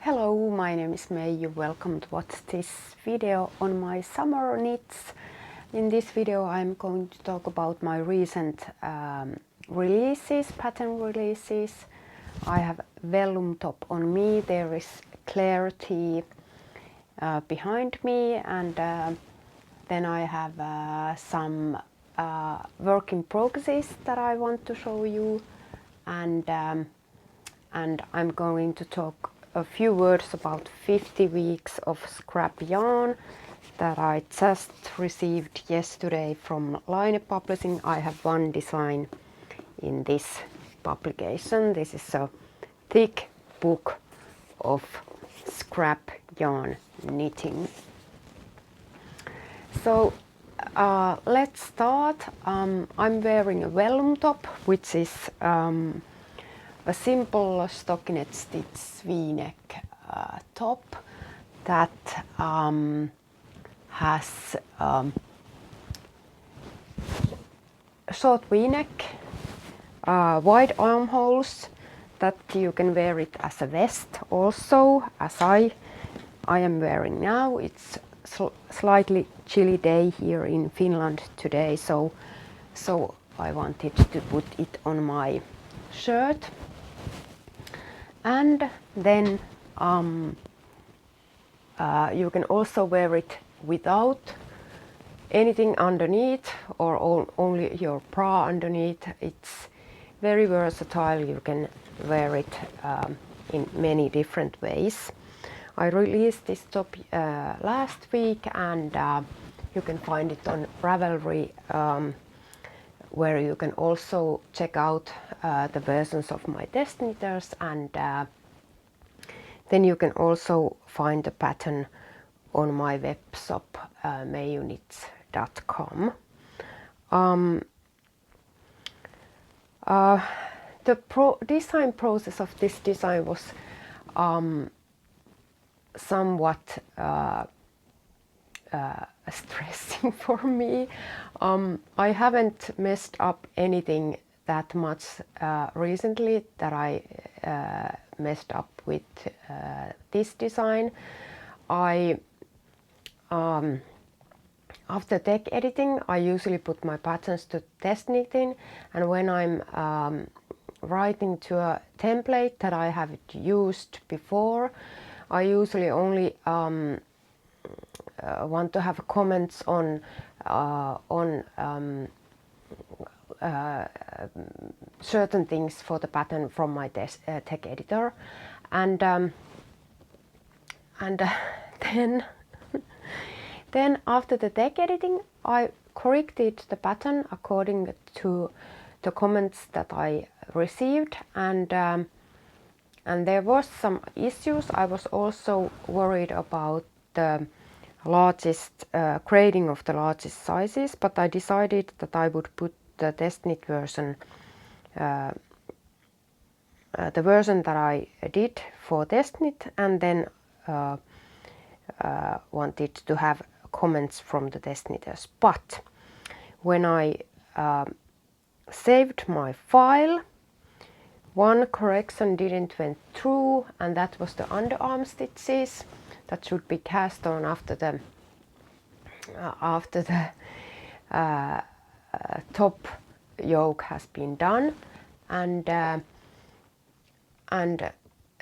Hello, my name is Meiju. Welcome to watch this video on my summer knits. In this video I'm going to talk about my recent pattern releases. I have vellum top on me, there is clarity behind me, and then I have some work in progress that I want to show you, and I'm going to talk a few words about 50 weeks of scrap yarn that I just received yesterday from Line Publishing. I have one design in this publication. This is a thick book of scrap yarn knitting. So let's start. I'm wearing a vellum top, which is a simple stockinette stitch V-neck top that has short V-neck, wide armholes, that you can wear it as a vest also, as I am wearing now. It's slightly chilly day here in Finland today, so I wanted to put it on my shirt. And then you can also wear it without anything underneath, or only your bra underneath. It's very versatile. You can wear it in many different ways. I released this top last week, and you can find it on Ravelry, where you can also check out the versions of my test knitters, and then you can also find the pattern on my web shop, meijuknits.com. The design process of this design was somewhat stressing for me. I haven't messed up anything that much recently that I messed up with this design. After tech editing, I usually put my patterns to test knitting, and when I'm writing to a template that I have used before, I usually only want to have comments on certain things for the pattern from my tech editor, and then after the tech editing, I corrected the pattern according to the comments that I received, and there was some issues. I was also worried about the largest grading of the largest sizes, but I decided that I would put the test knit version, the version that I did for test knit, and then wanted to have comments from the test knitters. But when I saved my file, one correction didn't went through, and that was the underarm stitches that should be cast on after the top yoke has been done, and then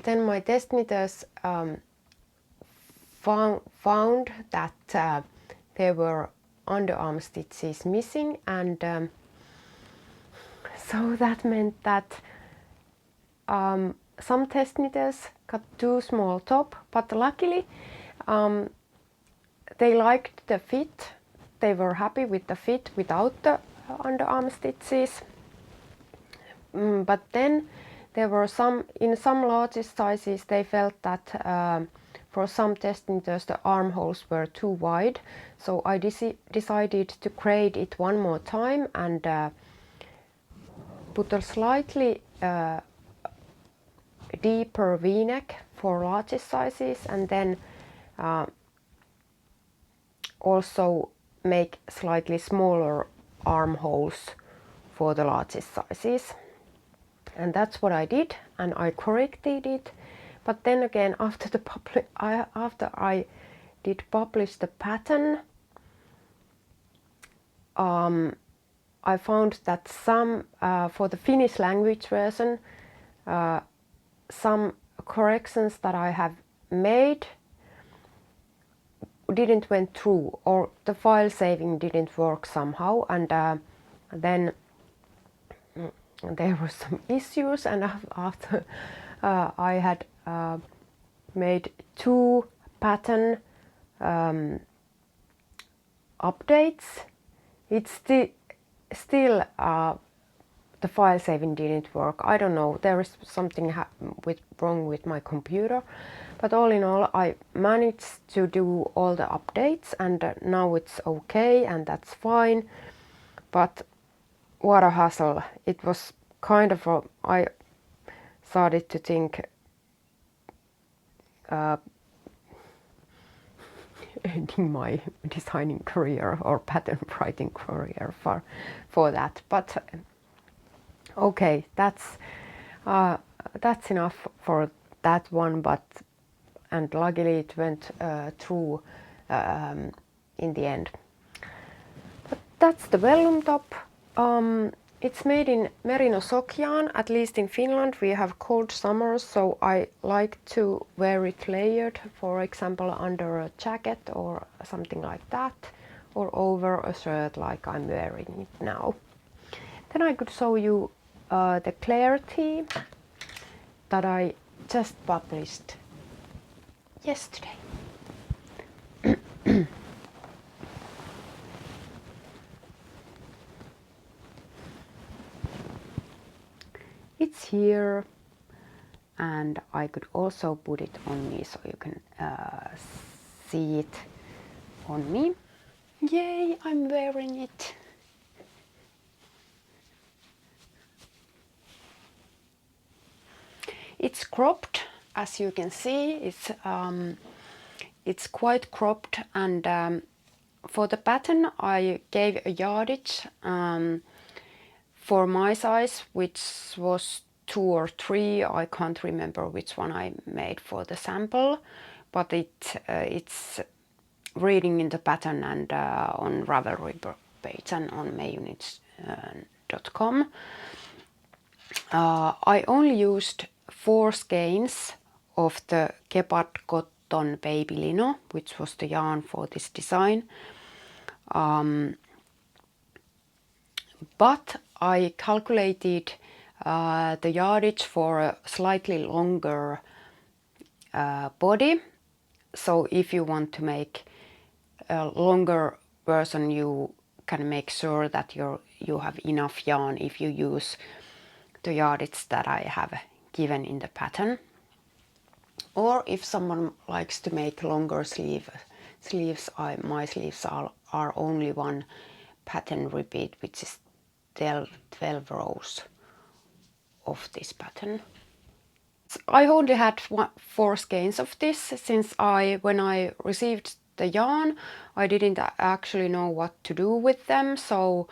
my test knitters found that there were underarm stitches missing, and so that meant that some test knitters got too small top, but luckily they liked the fit. They were happy with the fit without the underarm stitches. But then there were in some largest sizes, they felt that for some test knitters the armholes were too wide. So I decided to grade it one more time and put a slightly deeper V-neck for largest sizes, and then also make slightly smaller armholes for the largest sizes. And that's what I did, and I corrected it. But then again, after I did publish the pattern, I found that some for the Finnish language version, some corrections that I have made didn't went through, or the file saving didn't work somehow, and then there were some issues, and after I had made 2 pattern updates, it's still the file saving didn't work. I don't know, there is something wrong with my computer, but all in all I managed to do all the updates, and now it's okay, and that's fine. But what a hassle. It was kind of I started to think ending my designing career or pattern writing career for that. But okay, that's enough for that one. And luckily it went through in the end. But that's the vellum top. It's made in merino sock yarn. At least in Finland we have cold summers, so I like to wear it layered, for example under a jacket or something like that, or over a shirt like I'm wearing it now. Then I could show you the clarity that I just published yesterday. It's here, and I could also put it on me so you can see it on me. Yay, I'm wearing it. It's cropped, as you can see. It's quite cropped, and for the pattern I gave a yardage for my size, which was 2 or 3. I can't remember which one I made for the sample, but it's reading in the pattern and on Ravelry page and on meijuknits.com. I only used 4 skeins of the Gepard cotton baby lino, which was the yarn for this design. But I calculated the yardage for a slightly longer body. So if you want to make a longer version, you can make sure that you have enough yarn if you use the yardage that I have given in the pattern. Or if someone likes to make longer sleeves, my sleeves are only 1 pattern repeat, which is 12 rows of this pattern. I only had 4 skeins of this, since when I received the yarn, I didn't actually know what to do with them, so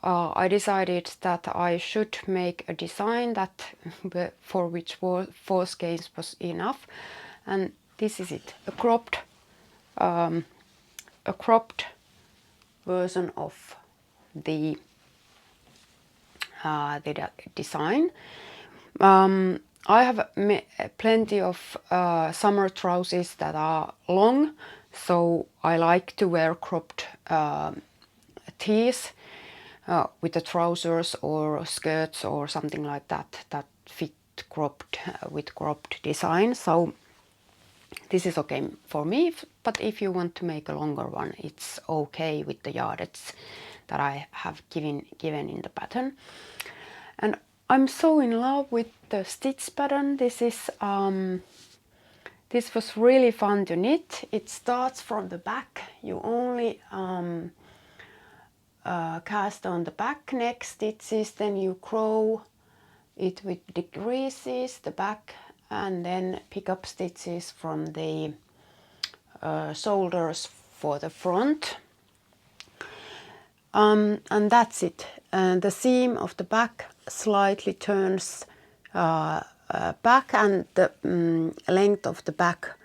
I decided that I should make a design for which 4 skeins was enough, and this is it, a cropped version of the design. I have plenty of summer trousers that are long, so I like to wear cropped tees with the trousers or skirts or something like that fit cropped with cropped design. So this is okay for me, but if you want to make a longer one, it's okay with the yardage that I have given in the pattern. And I'm so in love with the stitch pattern. This was really fun to knit. It starts from the back. You only cast on the back neck stitches, then you crow it with decreases the back, and then pick up stitches from the shoulders for the front. And that's it. And the seam of the back slightly turns back, and the length of the back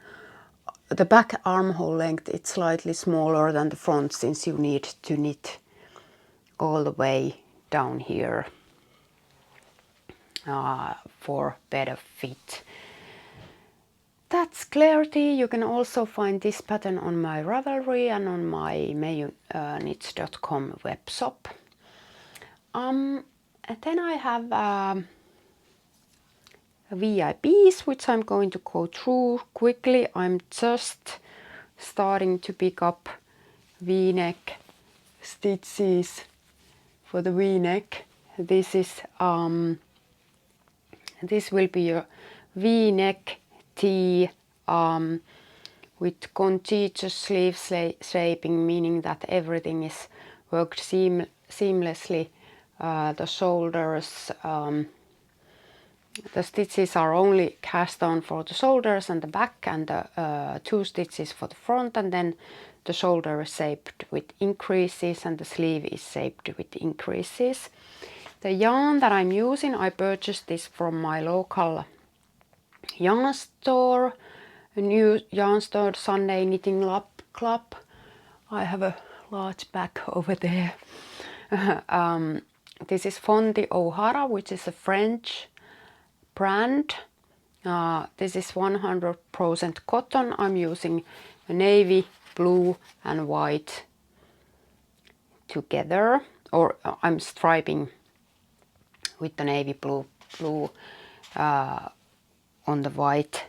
armhole length, it's slightly smaller than the front, since you need to knit all the way down here for better fit. That's Clarity. You can also find this pattern on my Ravelry and on my meijuknits.com web shop. And then I have VIPs, which I'm going to go through quickly. I'm just starting to pick up V-neck stitches for the V-neck. This is this will be a V-neck tee with contiguous sleeve shaping, meaning that everything is worked seamlessly. The shoulders, the stitches are only cast on for the shoulders and the back, and the 2 stitches for the front, and then the shoulder is shaped with increases and the sleeve is shaped with increases. The yarn that I'm using, I purchased this from my local yarn store, a new yarn store, Sunday Knitting Club. I have a large bag over there. This is Fonti O'Hara, which is a French brand. This is 100% cotton. I'm using navy, blue and white together, or I'm striping with the navy blue on the white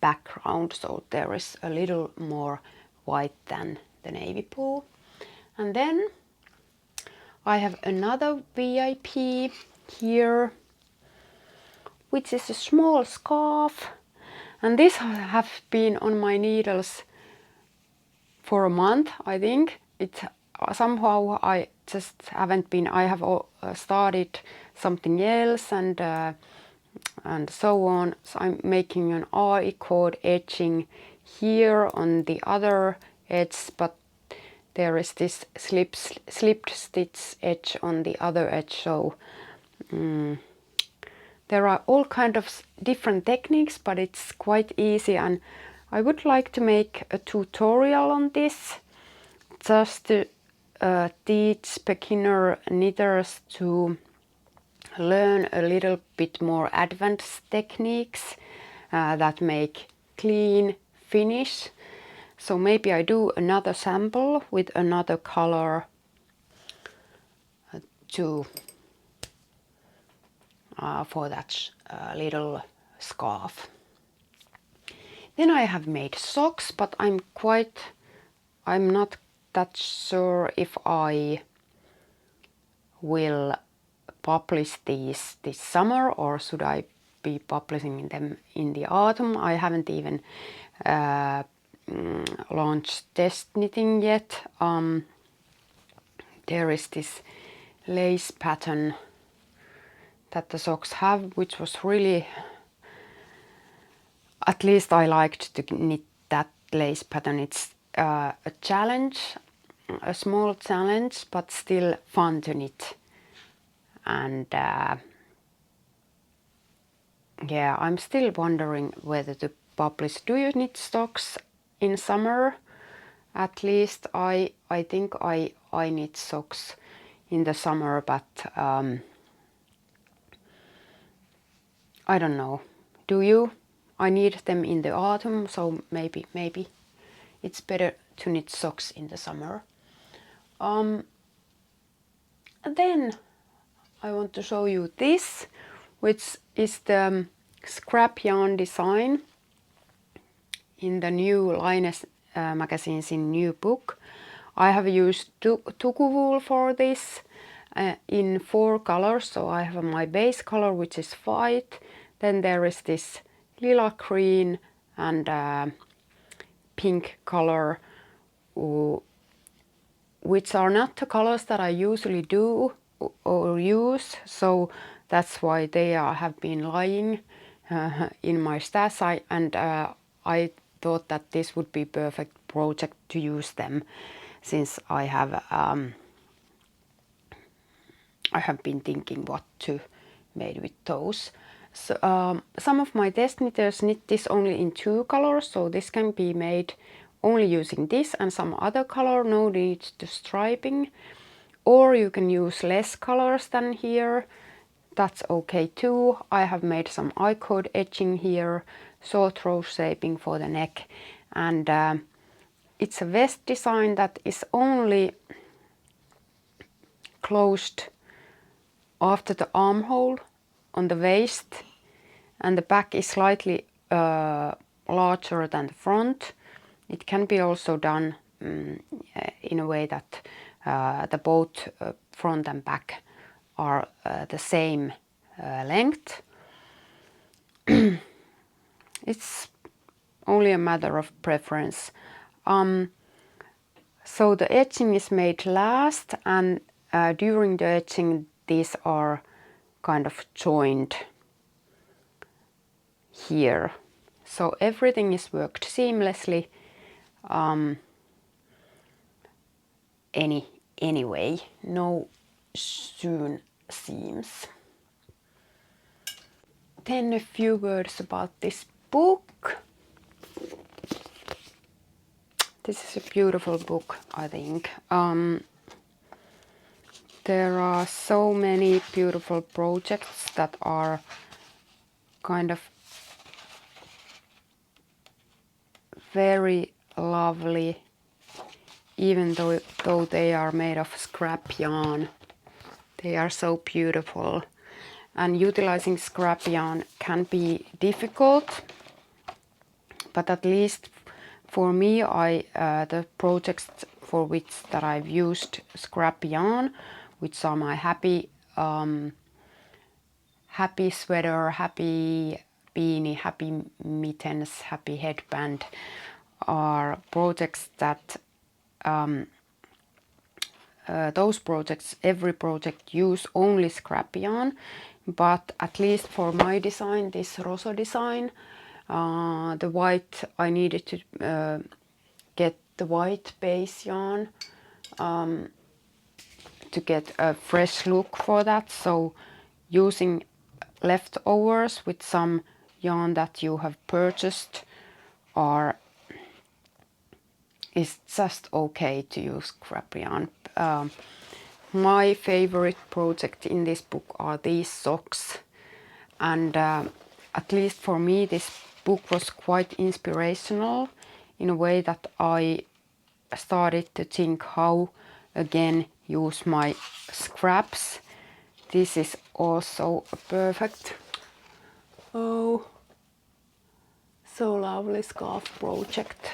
background, so there is a little more white than the navy blue. And then I have another VIP here, which is a small scarf, and this have been on my needles for a month, I think. It somehow I just haven't been. I have started something else and so on. So I'm making an I-cord edging here on the other edge, but there is this slipped stitch edge on the other edge. So there are all kind of different techniques, but it's quite easy, and I would like to make a tutorial on this, just to teach beginner knitters to learn a little bit more advanced techniques that make clean finish. So maybe I do another sample with another color for that little scarf. Then I have made socks, but I'm not that sure if I will publish these this summer, or should I be publishing them in the autumn. I haven't even launched test knitting yet. There is this lace pattern that the socks have, which was really, at least I liked to knit that lace pattern. It's a challenge, a small challenge, but still fun to knit. And yeah, I'm still wondering whether to publish. Do you knit socks in summer? At least I think I knit socks in the summer, but I don't know. Do you? I need them in the autumn, so maybe it's better to knit socks in the summer. And then I want to show you this, which is the scrap yarn design in the new Linus magazine's new book. I have used tuku wool for this in 4 colors. So I have my base color, which is white. Then there is this lila green and pink color, which are not the colors that I usually do or use. So that's why they have been lying in my stash. I thought that this would be perfect project to use them, since I have been thinking what to make with those. So, some of my test knitters knit this only in 2 colors, so this can be made only using this and some other color, no need to striping. Or you can use less colors than here, that's okay too. I have made some I-code edging here, short row shaping for the neck, and it's a vest design that is only closed after the armhole on the waist, and the back is slightly larger than the front. It can be also done in a way that the both front and back are the same length. It's only a matter of preference. So the edging is made last, and during the edging these are kind of joined here. So everything is worked seamlessly anyway, no sewn seams. Then a few words about this book. This is a beautiful book, I think. There are so many beautiful projects that are kind of very lovely, even though they are made of scrap yarn. They are so beautiful, and utilizing scrap yarn can be difficult, but at least for me, the projects for which that I've used scrap yarn, which are my happy sweater, happy beanie, happy mittens, happy headband, are projects that those projects, every project use only scrap yarn, but at least for my design, this Rosso design, the white, I needed to get the white base yarn to get a fresh look for that. So using leftovers with some yarn that you have purchased is just okay to use scrap yarn. My favorite project in this book are these socks, and at least for me this book was quite inspirational in a way that I started to think how again use my scraps. This is also a perfect, oh, so lovely scarf project.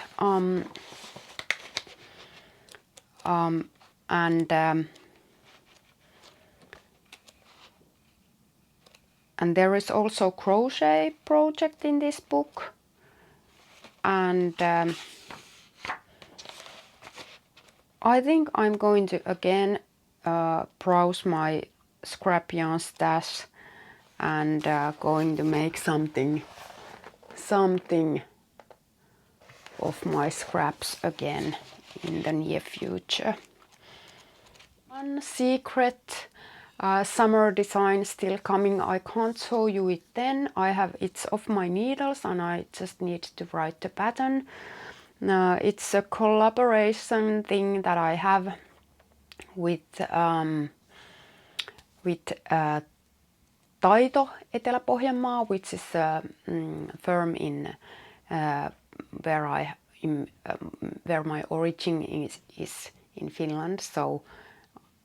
And there is also crochet project in this book, and I think I'm going to again browse my scrap yarn stash and going to make something of my scraps again in the near future. One secret summer design still coming. I can't show you it then. It's of my needles and I just need to write the pattern. It's a collaboration thing that I have with Taito Etelä-Pohjanmaa, which is a firm in where my origin is in Finland. So,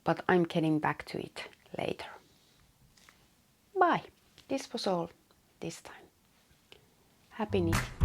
but I'm getting back to it later. Bye. This was all this time. Happy knitting.